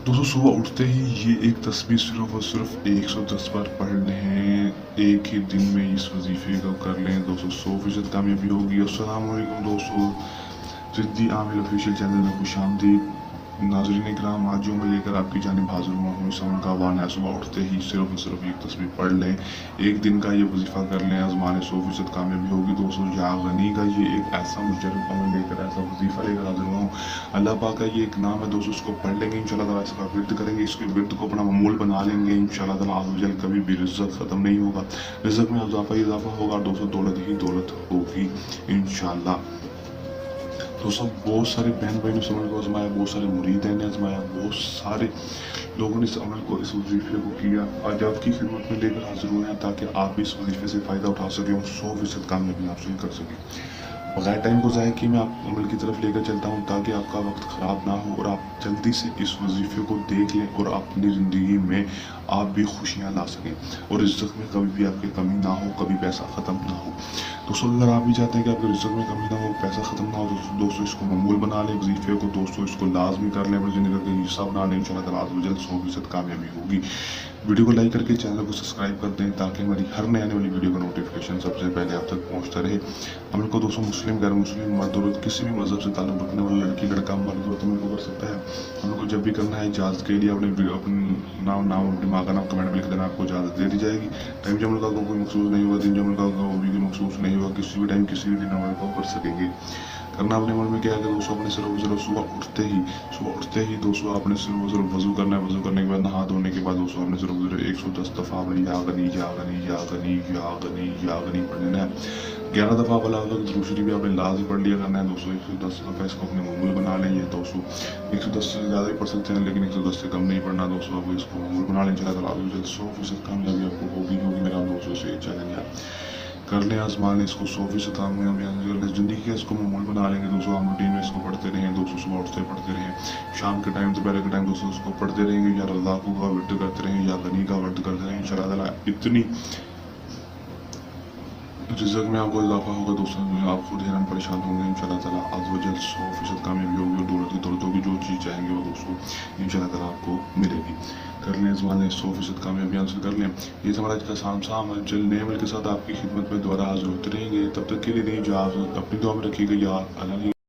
दोस्तों सुबह उठते ही ये एक तस्बीह सिर्फ और सिर्फ 110 बार पढ़ लें, एक ही दिन में इस वजीफे को कर लें दोस्तों, 100% कामयाबी होगी। अस्सलाम वालेकुम दोस्तों, ज़िद्दी आमिर ऑफिशियल चैनल में खुश आमदीद। नाज़रीन इकराम, आज जो मैं लेकर आपकी जानिब हाजिर हुआ हूँ, इस अमल का आह्वान है सुबह उठते ही सिर्फ और सिर्फ एक तस्बीह पढ़ लें, एक दिन का ये वजीफ़ा कर लें, आज़माने 100% कामयाबी होगी दोस्तों। या गनी का ये एक ऐसा मुजरब अमल लेकर, ऐसा वजीफ़ा लेकर हाजिर हुआ हूँ। अल्लाह पाक का ये एक नाम है दोस्तों, इसको पढ़ लेंगे इंशाल्लाह ताला, इसका विर्द करेंगे, इसके विर्द को अपना मामूल बना लेंगे इंशाल्लाह ताला अज़्ज़-व-जल। कभी भी रिज़्क़ ख़त्म नहीं होगा, रिज़्क़ में इज़ाफ़ा ही इज़ाफ़ा होगा और दोस्तों दौलत ही दौलत होगी इंशाल्लाह। दोस्तों बहुत सारे बहन भाई ने इस अमल को आजमाया, बहुत सारे मुरीदैन ने आजमाया, बहुत सारे लोगों ने इस अमल को, इस वजीफे को किया। आज आपकी खिदमत में लेकर हाजिर हुए हैं ताकि आप भी इस वजीफे से फ़ायदा उठा सकें और 100% कामयाबी हासिल कर सकें। बगैर टाइम को ज़ाया किए मैं आप अमल की तरफ लेकर चलता हूँ ताकि आपका वक्त ख़राब ना हो और आप जल्दी से इस वजीफे को देख लें और अपनी ज़िंदगी में आप भी खुशियाँ ला सकें और रिज़्क़ में कभी भी आपकी कमी ना हो, कभी पैसा ख़त्म ना हो। दोस्तों अगर आप भी चाहते हैं कि आपके रिज़्क़ में कमी ना हो, पैसा ख़त्म ना हो, तो दोस्तों इसको मामूल बना लें वजीफे को, दोस्तों इसको लाजमी कर लें, अपनी ज़िंदगी का हिस्सा बना लें, इंशाल्लाह ताला अज़्ज़ व जल 100% कामयाबी होगी। वीडियो को लाइक करके चैनल को सब्सक्राइब कर दें ताकि हमारी हर नए आने वाली वीडियो का नोटिफिकेशन सबसे पहले आप तक पहुंचता रहे। अमल को दोस्तों मुस्लिम, गैर मुस्लिम, मर्द औरत, किसी भी मज़हब से ताल्लुक़ रखने वाला लड़की, लड़का, मर्द औरत अमल को कर सकता है। अमल को जब भी करना है इजाज़त के लिए अपने नाम अपनी माँ का नाम कमेंट में लिख देना, आपको इजाज़त दे दी जाएगी। टाइम जो अमल का कोई मखसूस नहीं होगा, दिन जो अमल का वो भी मखसूस नहीं होगा, किसी भी टाइम किसी भी दिन अमल को कर सकेंगे। करना अपने मन में क्या है कि दोस्तों अपने सिर्फ सुबह उठते ही दोस्तों आपने सिर्फ वजू करना है। वजू करने के बाद, नहा धोने के बाद दोस्तों आपने सिर्फ 110 दफ़ा या गनी या गनी या गनी या गनी या गनी पढ़ लेना है। 11 दफ़ा वाला दूसरी भी आपने लाजमी पढ़ लिया करना है दोस्तों। 110 दफ़ा इसको अपने मामूल बना लें। ये दोस्तों 110 से ज़्यादा ही पढ़ सकते हैं लेकिन 110 से कम नहीं पढ़ना दोस्तों। आपको इसको मामूल बना लें, चला तो 100% कामयाबी आपको होगी मेरा दोस्तों से चैलेंज है। कर लें, आजमा लें इसको, 100% कामयाबी कर लें ज़िंदगी का, इसको मामूल बना लेंगे दोस्तों। हम रूटीन में इसको पढ़ते रहें दोस्तों, सुबह उठते पढ़ते रहें, शाम के टाइम, दोपहर के टाइम दोस्तों इसको पढ़ते रहेंगे। या अल्लाह का वर्द करते रहें, या गनी का वर्द करते रहें, इंशाल्लाह ताला इतनी रिज़्क़ में आपको इजाफा होगा दोस्तों, आप खुद हैरान परेशान होंगे इंशाल्लाह ताला अज़्ज़ व जल। 100% कामयाबी होगी और दौलत ही दौलत होगी। जो चीज़ चाहेंगे वो दोस्तों इंशाल्लाह ताला आपको मिलेगी। कर लें, इस वाले 100% कामयाबी हासिल कर लें। ये हमारा आज का सा अमल, जल्द नए अमल के साथ आपकी खिदमत में दोबारा हाजिर होते रहेंगे। तब तक के लिए नहीं, जो आप अपनी दुआ में रखिएगा। या अल्लाह